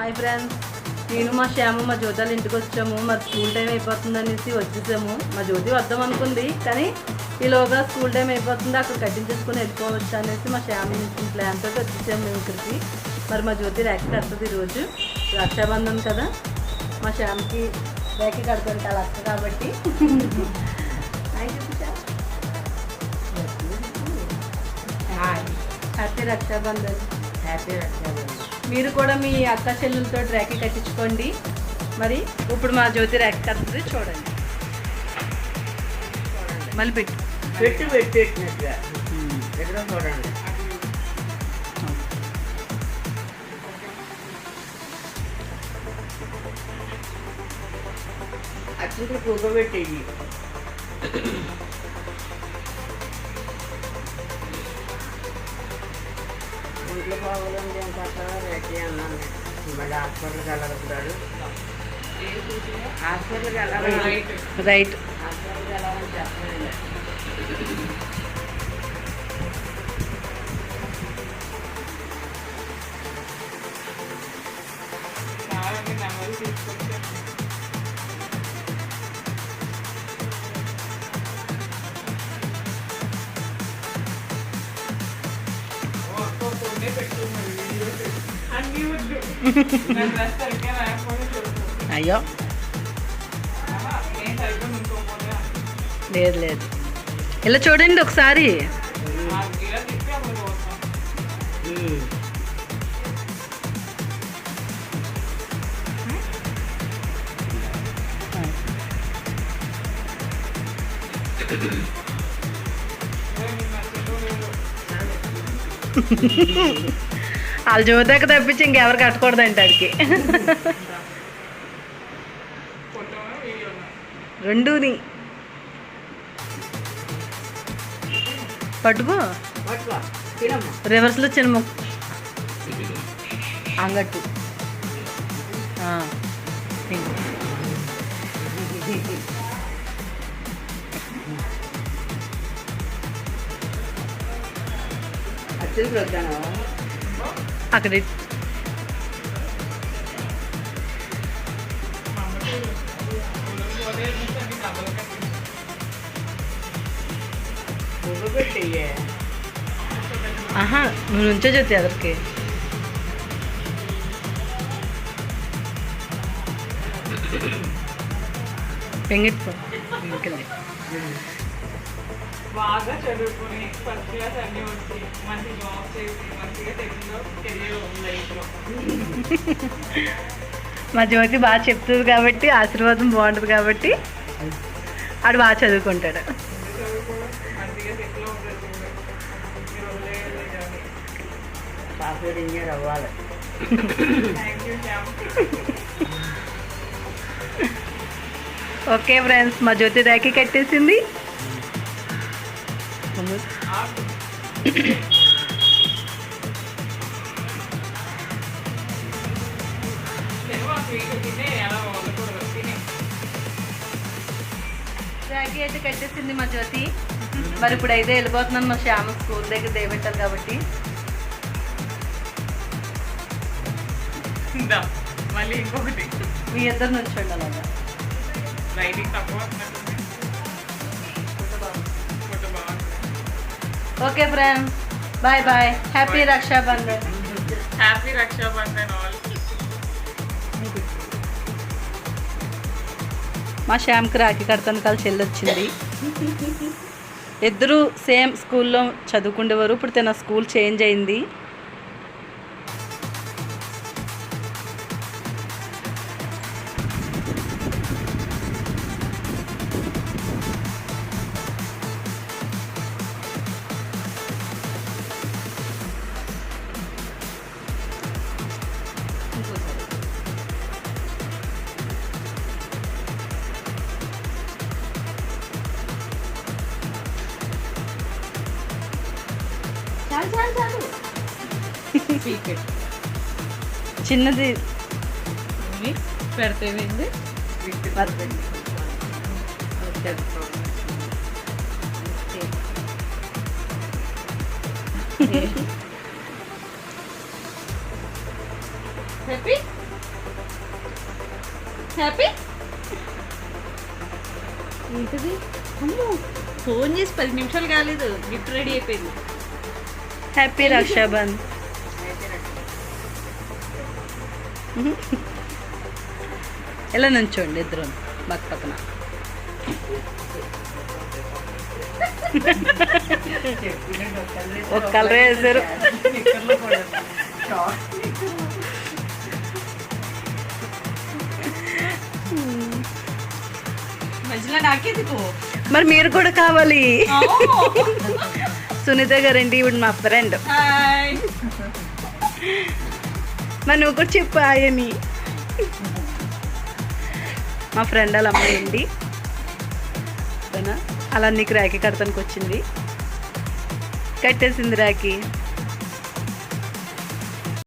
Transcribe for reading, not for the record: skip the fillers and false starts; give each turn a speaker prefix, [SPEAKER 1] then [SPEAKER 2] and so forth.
[SPEAKER 1] Hi friends, నేను మా శ్యాము మా జ్యోతాల ఇంటికి వచ్చాము. మరి స్కూల్ టైం అయిపోతుంది అనేసి వచ్చేసాము. మా జ్యోతి వద్దాం అనుకుంది, కానీ ఈలోగా స్కూల్ టైం అయిపోతుంది, అక్కడ కట్టించేసుకొని వెళ్ళిపోవచ్చు అనేసి మా శ్యాము ప్లాన్ తోటి వచ్చేసాము మేము ఇక్కడికి. మరి మా జ్యోతి ర్యాక్ కడుతుంది ఈరోజు, రక్షాబంధన్ కదా, మా శ్యామ్కి ర్యాక్ కడుతుంది అలా అక్క కాబట్టి. హ్యాపీ రక్షాబంధన్.
[SPEAKER 2] హ్యాపీ రక్షాబంధన్.
[SPEAKER 1] మీరు కూడా మీ అక్క చెల్లెలతో ర్యాక్ కట్టించుకోండి. మరి ఇప్పుడు మా జ్యోతి ర్యాక్ కడుతుంది, చూడండి. మళ్ళీ
[SPEAKER 2] పెట్టినట్టుగా ఎక్కడ చూడండి. అచ్చుకు కూకబెట్టేది. ఇంట్లో బాగోలేదు ఏం కట్టా రెడ్డి అన్నాను. మళ్ళీ హాస్పిటల్కి వెళ్ళాలనుకున్నాడు. హాస్పిటల్కి వెళ్ళాలి.
[SPEAKER 1] రైట్.
[SPEAKER 2] హాస్పిటల్కి వెళ్ళాలని చెప్పలేదు.
[SPEAKER 1] అయ్యో లేదు లేదు, ఇలా చూడండి ఒకసారి. వాళ్ళు జ్యోతికి తప్పించి ఇంకెవరు కట్టకూడదంట అడికి. రెండుని పట్టుకో, రివర్స్లో చిన్న అంగట్టు. అక్కడ ఆహా, నువ్వు నుంచే జ్యోతి అదరికి. పెంగిట్టుకో.
[SPEAKER 3] బాగా చదువుకుని ఫస్ట్ క్లాస్ అన్నీ వచ్చి మంచి జాబ్ చేసి మంచిగా తెలియదు కెరియర్ లైఫ్లో.
[SPEAKER 1] మా జ్యోతి బాగా చెప్తుంది కాబట్టి, ఆశీర్వాదం బాగుంటుంది కాబట్టి ఆడు బాగా చదువుకుంటాడు.
[SPEAKER 3] మంచిగా సెటిల్ అవుతుంది.
[SPEAKER 2] సాఫ్ట్వేర్ ఇంజనీర్ అవ్వాలి.
[SPEAKER 3] Thank you Shyam.
[SPEAKER 1] Okay friends, మా జ్యోతి ర్యాకి కట్టేసింది. ర్యాకి అయితే కట్టేసింది మా జ్యోతి. మరి ఇప్పుడు అయితే వెళ్ళిపోతున్నాను మా శ్యామ స్కూల్ దగ్గర దేవెట్టాలి కాబట్టి.
[SPEAKER 3] మళ్ళీ ఇంకొకటి
[SPEAKER 1] మీ ఇద్దరు నుంచి ఉండాలి.
[SPEAKER 3] లైటింగ్ తక్కువ.
[SPEAKER 1] Okay friends, bye bye. Happy Raksha Bandhan.
[SPEAKER 3] Happy Raksha Bandhan all.
[SPEAKER 1] మా శ్యామ్కి రాఖీ కడతాను కలిసి వెళ్ళొచ్చింది. ఇద్దరు సేమ్ స్కూల్లో చదువుకుండేవారు. ఇప్పుడు తన స్కూల్ చేంజ్ అయింది. చిన్నది
[SPEAKER 3] పెడితే
[SPEAKER 1] హ్యాపీ
[SPEAKER 4] హ్యాపీ ఏంటిది అమ్మో ఫోన్ చేసి 10 నిమిషాలు కాలేదు గిఫ్ట్ రెడీ అయిపోయింది.
[SPEAKER 1] హ్యాపీ రక్షాబంధ్. ఎలా నుంచోండి ఇద్దరు పక్క పక్కన. ఒక కలర్ వేసారు.
[SPEAKER 4] మధ్యలో నాకేందుకు
[SPEAKER 1] మరి మీరు కూడా కావాలి. సునీత గారండి ఇప్పుడు మా ఫ్రెండ్.
[SPEAKER 4] హాయ్
[SPEAKER 1] మరి నువ్వు కూడా చెప్పు ఆయని. మా ఫ్రెండ్ అలా అమ్మాయింది అలా నీకు రాఖీ కడతానికి వచ్చింది, కట్టేసింది రాఖీ.